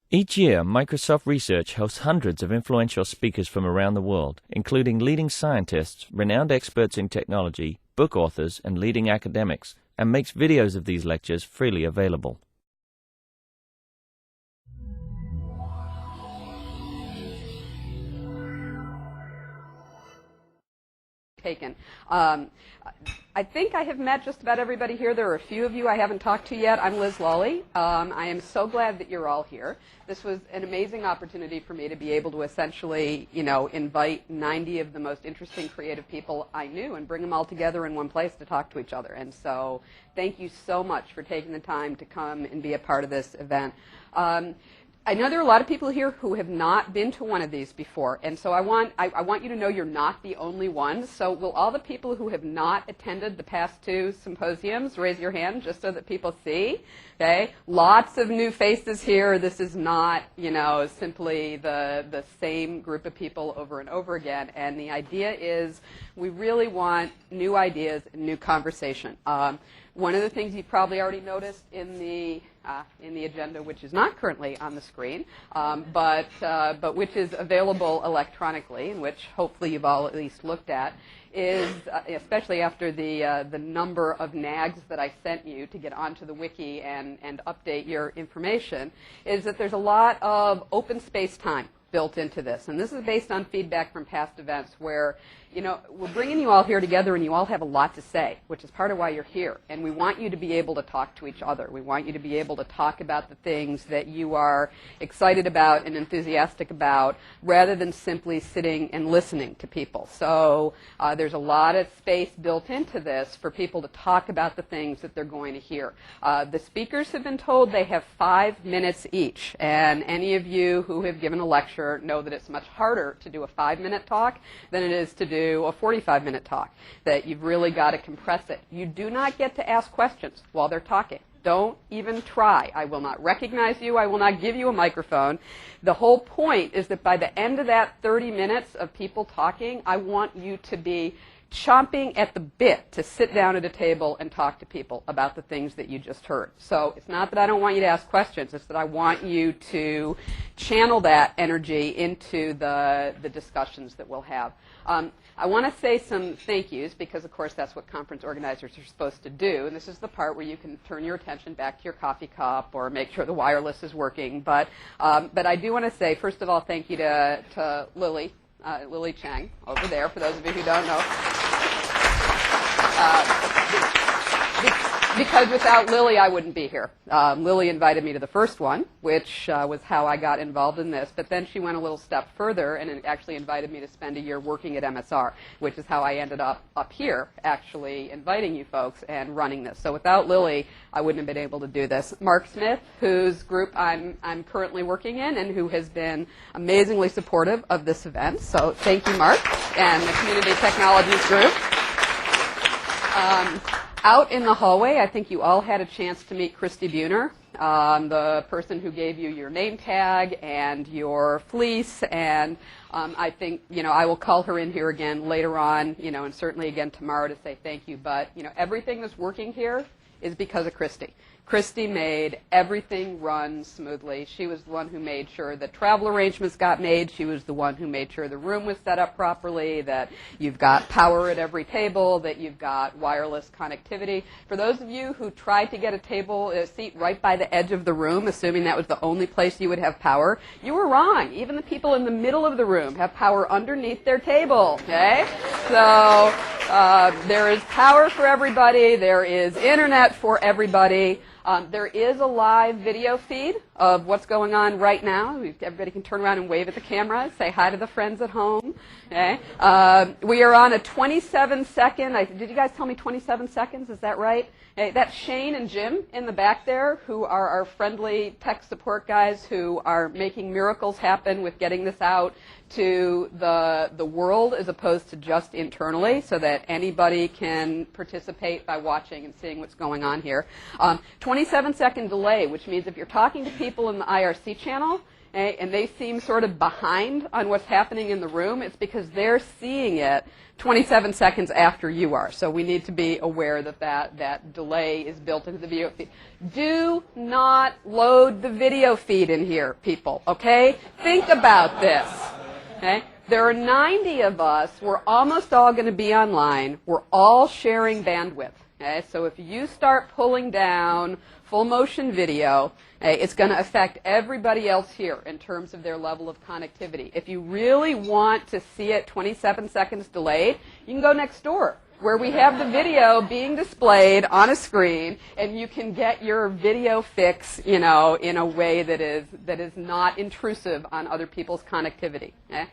Each year, Microsoft Research hosts hundreds of influential speakers from around the world, including leading scientists, renowned experts in technology, book authors, and leading academics, and makes videos of these lectures freely available. Taken. I think I have met just about everybody here. There are a few of you I haven't talked to yet. I'm Liz Lawley. I am so glad that you're all here. This was an amazing opportunity for me to be able to essentially, invite 90 of the most interesting creative people I knew and bring them all together in one place to talk to each other. And so thank you so much for taking the time to come and be a part of this event. I know there are a lot of people here who have not been to one of these before, and so I want you to know you're not the only ones. So will all the people who have not attended the past two symposiums raise your hand just so that people see? Okay, lots of new faces here. This is not, simply the same group of people over and over again. And the idea is we really want new ideas and new conversation. One of the things you've probably already noticed in the agenda, which is not currently on the screen, but which is available electronically, and which hopefully you've all at least looked at, is, especially after the number of nags that I sent you to get onto the wiki and update your information, is that there's a lot of open space time built into this. And this is based on feedback from past events where, we're bringing you all here together and you all have a lot to say, which is part of why you're here. And we want you to be able to talk to each other. We want you to be able to talk about the things that you are excited about and enthusiastic about, rather than simply sitting and listening to people. So there's a lot of space built into this for people to talk about the things that they're going to hear. The speakers have been told they have 5 minutes each. And any of you who have given a lecture know that it's much harder to do a 5-minute talk than it is to do a 45-minute talk, that you've really got to compress it. You do not get to ask questions while they're talking. Don't even try. I will not recognize you. I will not give you a microphone. The whole point is that by the end of that 30 minutes of people talking, I want you to be chomping at the bit to sit down at a table and talk to people about the things that you just heard. So it's not that I don't want you to ask questions, it's that I want you to channel that energy into the discussions that we'll have. I want to say some thank yous because, of course, that's what conference organizers are supposed to do. And this is the part where you can turn your attention back to your coffee cup or make sure the wireless is working. But I do want to say, first of all, thank you to Lily Chang over there, for those of you who don't know. Because without Lily, I wouldn't be here. Lily invited me to the first one, which was how I got involved in this. But then she went a little step further and actually invited me to spend a year working at MSR, which is how I ended up here, actually inviting you folks and running this. So without Lily, I wouldn't have been able to do this. Mark Smith, whose group I'm currently working in and who has been amazingly supportive of this event. So thank you, Mark, and the Community Technologies group. Out in the hallway, I think you all had a chance to meet Christy Buhner, the person who gave you your name tag and your fleece, and I think, I will call her in here again later on, and certainly again tomorrow to say thank you. But, everything that's working here is because of Christy. Christy made everything run smoothly. She was the one who made sure that travel arrangements got made. She was the one who made sure the room was set up properly, that you've got power at every table, that you've got wireless connectivity. For those of you who tried to get a seat right by the edge of the room, assuming that was the only place you would have power, you were wrong. Even the people in the middle of the room have power underneath their table, okay? So there is power for everybody. There is internet for everybody. There is a live video feed of what's going on right now. Everybody can turn around and wave at the camera, say hi to the friends at home. Okay? We are on a 27-second, did you guys tell me 27 seconds? Is that right? Okay, that's Shane and Jim in the back there, who are our friendly tech support guys who are making miracles happen with getting this out to the world as opposed to just internally, so that anybody can participate by watching and seeing what's going on here. 27 27-second delay, which means if you're talking to people in the IRC channel, and they seem sort of behind on what's happening in the room, it's because they're seeing it 27 seconds after you are. So we need to be aware that that delay is built into the video feed. Do not load the video feed in here, people, okay? Think about this, okay? There are 90 of us. We're almost all going to be online. We're all sharing bandwidth, okay? So if you start pulling down full motion video, it's going to affect everybody else here in terms of their level of connectivity. If you really want to see it 27 seconds delayed, you can go next door where we have the video being displayed on a screen, and you can get your video fix, you know, in a way that is not intrusive on other people's connectivity. Okay?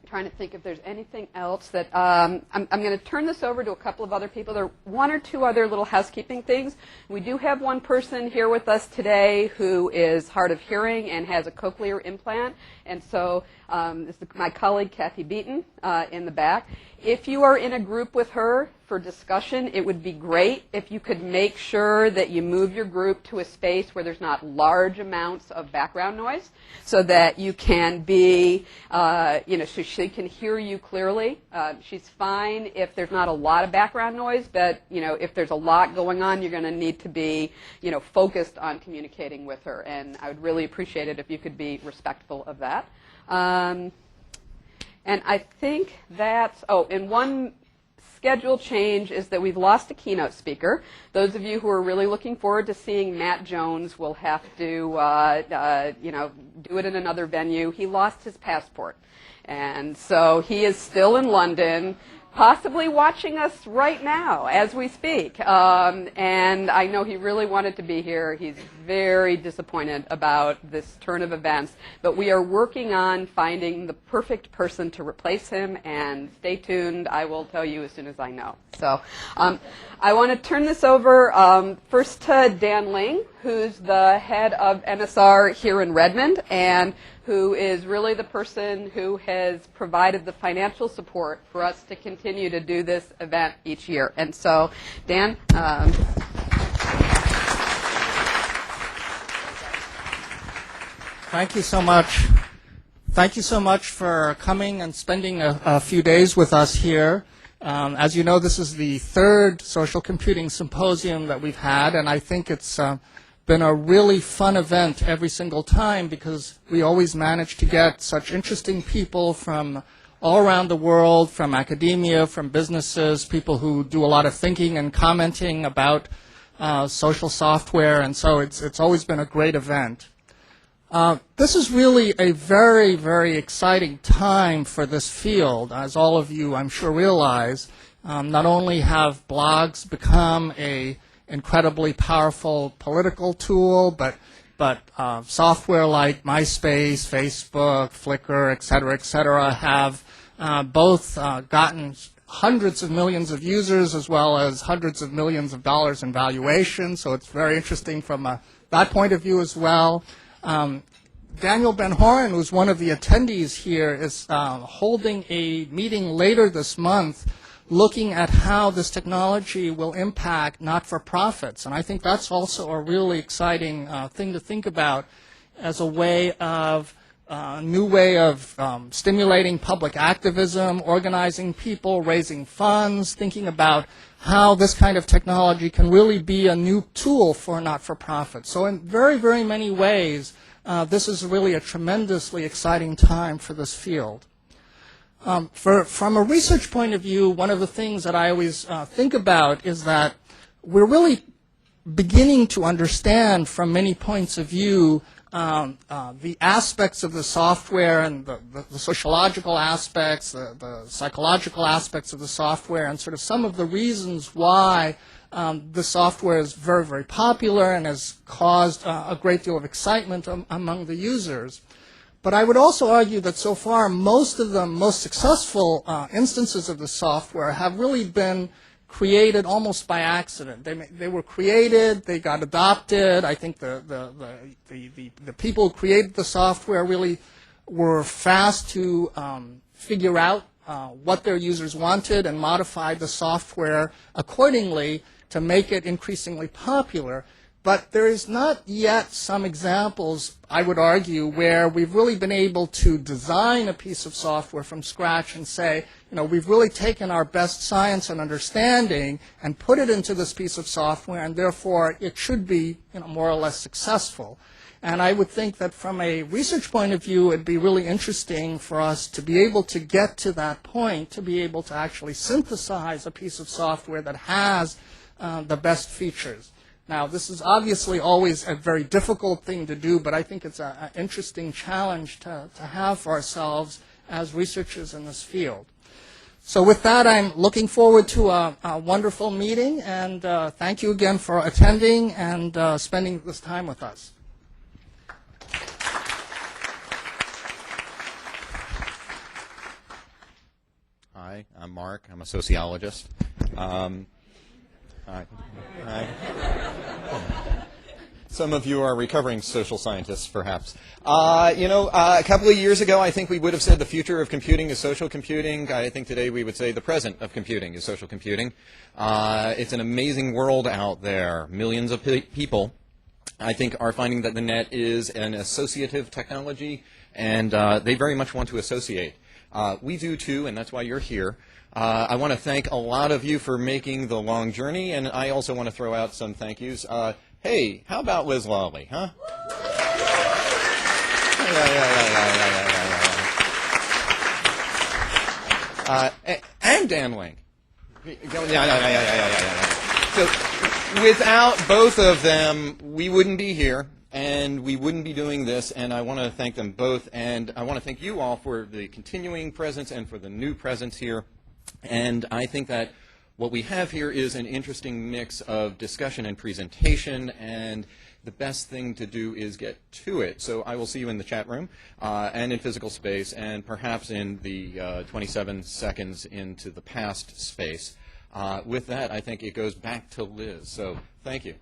Trying to think if there's anything else that I'm going to turn this over to a couple of other people. There are one or two other little housekeeping things. We do have one person here with us today who is hard of hearing and has a cochlear implant, and so this is my colleague Kathy Beaton in the back. If you are in a group with her for discussion, it would be great if you could make sure that you move your group to a space where there's not large amounts of background noise, so that you can be, so she can hear you clearly. She's fine if there's not a lot of background noise, but if there's a lot going on, you're going to need to be, focused on communicating with her, and I would really appreciate it if you could be respectful of that. And I think that's, and one schedule change is that we've lost a keynote speaker. Those of you who are really looking forward to seeing Matt Jones will have to, do it in another venue. He lost his passport. And so he is still in London, possibly watching us right now as we speak. And I know he really wanted to be here. He's very disappointed about this turn of events. But we are working on finding the perfect person to replace him. And stay tuned. I will tell you as soon as I know. So I want to turn this over first to Dan Ling, who's the head of NSR here in Redmond, and who is really the person who has provided the financial support for us to continue to do this event each year. And so, Dan. Thank you so much. Thank you so much for coming and spending a few days with us here. As you know, this is the third social computing symposium that we've had, and I think it's been a really fun event every single time because we always manage to get such interesting people from all around the world, from academia, from businesses, people who do a lot of thinking and commenting about social software, and so it's always been a great event. This is really a very, very exciting time for this field, as all of you, I'm sure, realize. Not only have blogs become a incredibly powerful political tool, but software like MySpace, Facebook, Flickr, et cetera, have both gotten hundreds of millions of users as well as hundreds of millions of dollars in valuation. So it's very interesting from that point of view as well. Daniel Ben-Horen, who's one of the attendees here, is holding a meeting later this month looking at how this technology will impact not-for-profits. And I think that's also a really exciting thing to think about as a way of new way of stimulating public activism, organizing people, raising funds, thinking about how this kind of technology can really be a new tool for not-for-profits. So in very, very many ways, this is really a tremendously exciting time for this field. From a research point of view, one of the things that I always think about is that we're really beginning to understand from many points of view the aspects of the software and the sociological aspects, the psychological aspects of the software, and sort of some of the reasons why the software is very, very popular and has caused a great deal of excitement among the users. But I would also argue that so far most of the most successful instances of the software have really been created almost by accident. They were created, they got adopted. I think the people who created the software really were fast to figure out what their users wanted and modified the software accordingly. to make it increasingly popular. But there is not yet some examples, I would argue, where we've really been able to design a piece of software from scratch and say, we've really taken our best science and understanding and put it into this piece of software, and therefore it should be, more or less successful. And I would think that from a research point of view, it'd be really interesting for us to be able to get to that point, to be able to actually synthesize a piece of software that has the best features. Now, this is obviously always a very difficult thing to do, but I think it's an interesting challenge to have for ourselves as researchers in this field. So with that, I'm looking forward to a wonderful meeting, and thank you again for attending and spending this time with us. Hi, I'm Mark. I'm a sociologist. Hi. Some of you are recovering social scientists, perhaps. A couple of years ago, I think we would have said the future of computing is social computing. I think today we would say the present of computing is social computing. It's an amazing world out there. Millions of people, I think, are finding that the net is an associative technology, and they very much want to associate. We do too, and that's why you're here. I want to thank a lot of you for making the long journey, and I also want to throw out some thank yous. Hey, how about Liz Lawley, huh? And Dan Wing. So without both of them, we wouldn't be here. And we wouldn't be doing this, and I want to thank them both, and I want to thank you all for the continuing presence and for the new presence here. And I think that what we have here is an interesting mix of discussion and presentation, and the best thing to do is get to it. So I will see you in the chat room and in physical space, and perhaps in the 27 seconds into the past space. With that, I think it goes back to Liz. So thank you.